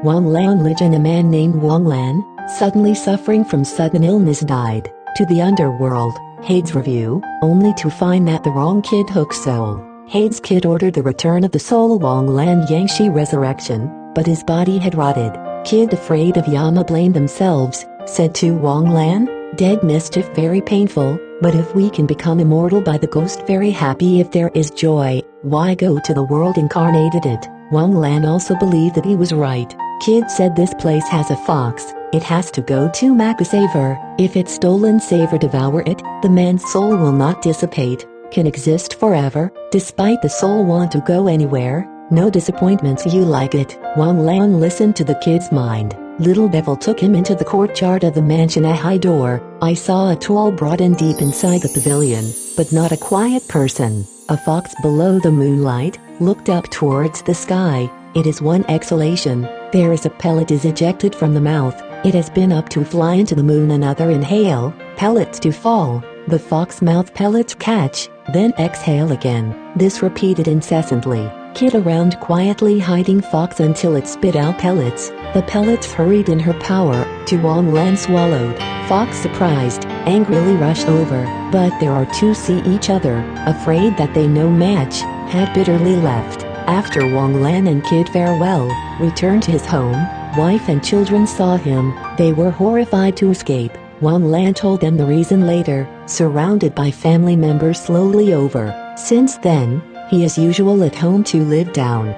Wang Lan Lijin, a man named Wang Lan, suddenly suffering from sudden illness, died. To the underworld, Hades review, only to find that the wrong kid hooked soul. Hades kid ordered the return of the soul Wang Lan Yang Shi resurrection, but his body had rotted. Kid afraid of Yama blamed themselves, said to Wang Lan, dead mischief very painful, but if we can become immortal by the ghost very happy if there is joy, why go to the world incarnated it? Wang Lan also believed that he was right. Kid said this place has a fox, it has to go to make a savor, if it's stolen savor devour it, the man's soul will not dissipate, can exist forever, despite the soul want to go anywhere, no disappointments you like it. Wang Lan listened to the kid's mind. Little devil took him into the courtyard of the mansion, a high door. I saw a tall broad and deep inside the pavilion, but not a quiet person. A fox below the moonlight, looked up towards the sky. It is one exhalation, there is a pellet is ejected from the mouth. It has been up to fly into the moon, another inhale, pellets to fall. The fox mouth pellets catch, then exhale again. This repeated incessantly. Kid around quietly hiding fox until it spit out pellets. The pellets hurried in her power, to Wang Lan swallowed. Fox surprised, angrily rushed over, but there are two see each other, afraid that they no match, had bitterly left. After Wang Lan and Kid farewell, returned to his home, wife and children saw him, they were horrified to escape. Wang Lan told them the reason later, surrounded by family members slowly over. Since then, he is usual at home to live down.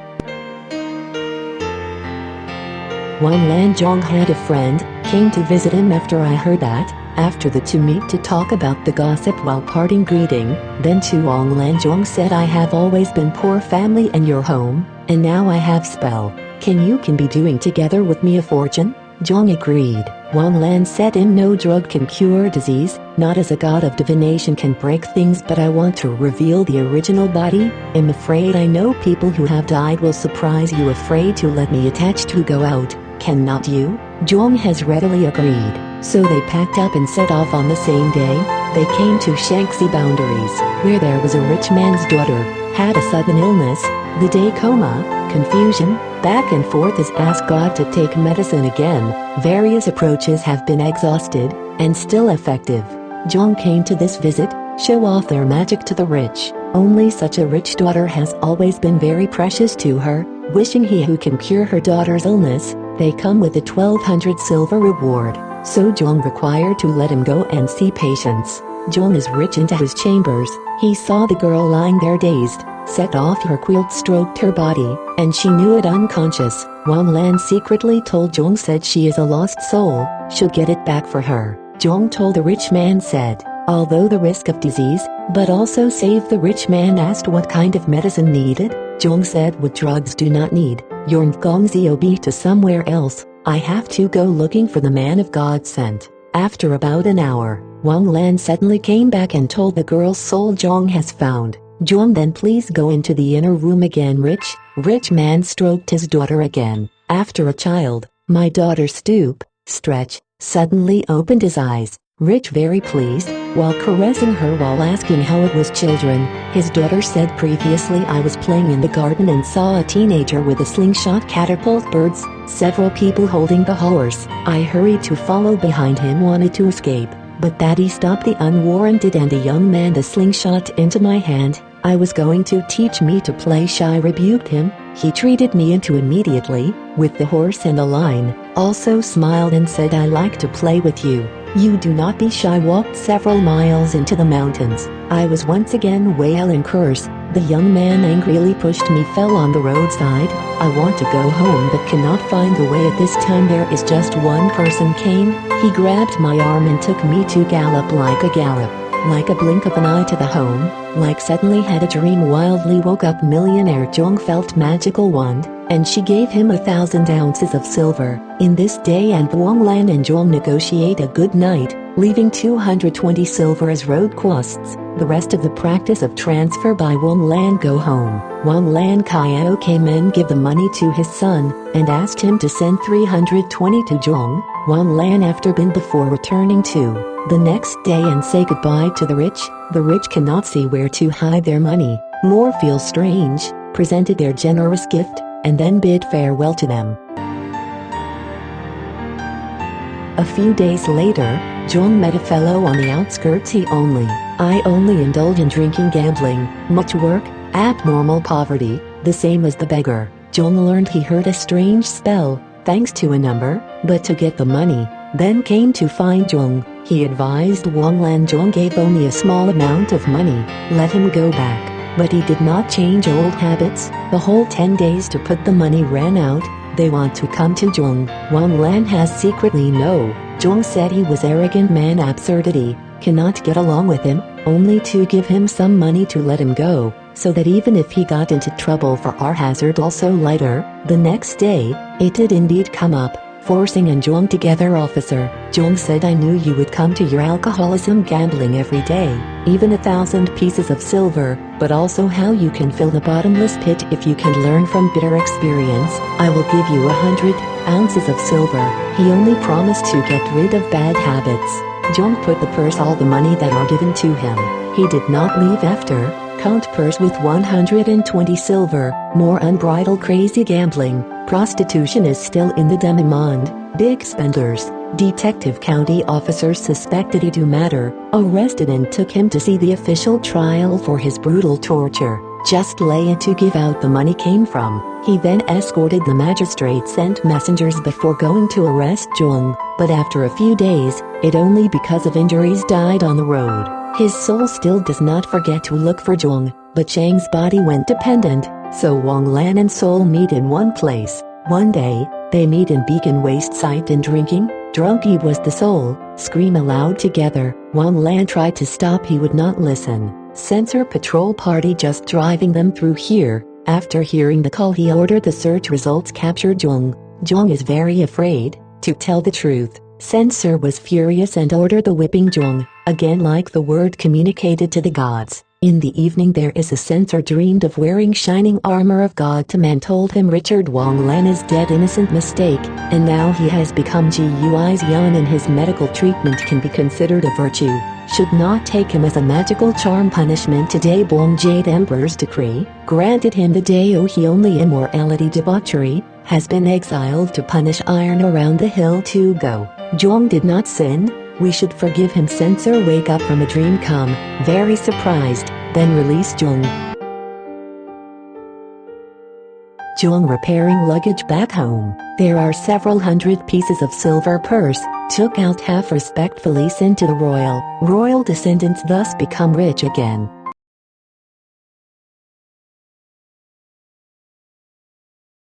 Wang Lan Zhong had a friend, came to visit him after I heard that, after the two meet to talk about the gossip while parting greeting, then to Wang Lan Zhong said I have always been poor family in your home, and now I have spell, can be doing together with me a fortune? Zhong agreed. Wang Lan said him no drug can cure disease, not as a god of divination can break things, but I want to reveal the original body, am afraid I know people who have died will surprise you, afraid to let me attach to go out, cannot you? Zhong has readily agreed, so they packed up and set off on the same day. They came to Shanxi boundaries, where there was a rich man's daughter, had a sudden illness, the day coma, confusion, back and forth has asked God to take medicine again, various approaches have been exhausted, and still effective. Zhong came to this visit, show off their magic to the rich, only such a rich daughter has always been very precious to her, wishing he who can cure her daughter's illness, they come with a 1200 silver reward, so Zhong required to let him go and see patients. Zhong is rich into his chambers, he saw the girl lying there dazed, set off her quilt, stroked her body, and she knew it unconscious. Wang Lan secretly told Zhong, said she is a lost soul, should get it back for her. Zhong told the rich man, said, although the risk of disease, but also save. The rich man asked what kind of medicine needed. Zhong said what drugs do not need, your Gongzio be to somewhere else, I have to go looking for the man of God sent. After about an hour, Wang Lan suddenly came back and told the girl's soul Zhong has found. Zhong then please go into the inner room again. Rich man stroked his daughter again. After a child, my daughter stretch, suddenly opened his eyes. Rich very pleased, while caressing her while asking how it was children, his daughter said previously I was playing in the garden and saw a teenager with a slingshot catapult birds, several people holding the horse. I hurried to follow behind him, wanted to escape, but daddy stopped the unwarranted and a young man the slingshot into my hand. I was going to teach me to play shy, rebuked him, he treated me into immediately, with the horse and the line, also smiled and said I like to play with you. You do not be shy. Walked several miles into the mountains. I was once again wail and curse. The young man angrily pushed me, fell on the roadside. I want to go home but cannot find the way. At this time there is just one person came. He grabbed my arm and took me to gallop, like a blink of an eye to the home, like suddenly had a dream, wildly woke up. Millionaire Zhong felt magical wand, and she gave him 1,000 ounces of silver. In this day and Wang Lan and Zhong negotiate a good night, leaving 220 silver as road costs. The rest of the practice of transfer by Wang Lan go home. Wang Lan Kaiao came and give the money to his son, and asked him to send 320 to Zhong. Wang Lan after been before returning to the next day and say goodbye to the rich. The rich cannot see where to hide their money, more feel strange, presented their generous gift, and then bid farewell to them. A few days later, Zhong met a fellow on the outskirts. I only indulge in drinking, gambling, much work, abnormal poverty, the same as the beggar. Zhong learned he heard a strange spell, thanks to a number, but to get the money, then came to find Zhong. He advised Wang Lan Yang gave only a small amount of money, let him go back. But he did not change old habits. The whole 10 days to put the money ran out. They want to come to Zhong. Wang Lan has secretly no. Zhong said he was arrogant man, absurdity, cannot get along with him, only to give him some money to let him go, so that even if he got into trouble for our hazard also lighter. The next day, it did indeed come up, forcing and Zhong together. Officer, Zhong said, I knew you would come to your alcoholism, gambling every day, even 1,000 pieces of silver, but also how you can fill the bottomless pit if you can learn from bitter experience. I will give you 100 ounces of silver. He only promised to get rid of bad habits. Zhong put the purse all the money that are given to him. He did not leave after. Count purse with 120 silver, more unbridled crazy gambling, prostitution is still in the demi-monde, big spenders. Detective county officers suspected he do matter, arrested and took him to see the official trial for his brutal torture. Just lay it to give out the money came from. He then escorted the magistrate, sent messengers before going to arrest Zhong, but after a few days, it only because of injuries died on the road. His soul still does not forget to look for Zhong, but Chang's body went dependent, so Wang Lan and soul meet in one place. One day, they meet in Beacon Waste site and drinking. Drunk he was the soul, scream aloud together. Wang Lan tried to stop, he would not listen. Sensor patrol party just driving them through here. After hearing the call he ordered the search results captured Zhong. Zhong is very afraid, to tell the truth. Sensor was furious and ordered the whipping Zhong, again like the word communicated to the gods. In the evening there is a censor dreamed of wearing shining armor of God to man told him Richard Wang Lan is dead, innocent mistake, and now he has become GUI's Yan and his medical treatment can be considered a virtue. Should not take him as a magical charm. Punishment today Bong Jade Emperor's decree, granted him the day he only immorality debauchery, has been exiled to punish iron around the hill to go. Zhong did not sin, we should forgive him. Censor wake up from a dream, come, very surprised, then release Zhong. Zhong repairing luggage back home. There are several hundred pieces of silver purse, took out half respectfully sent to the royal descendants thus become rich again.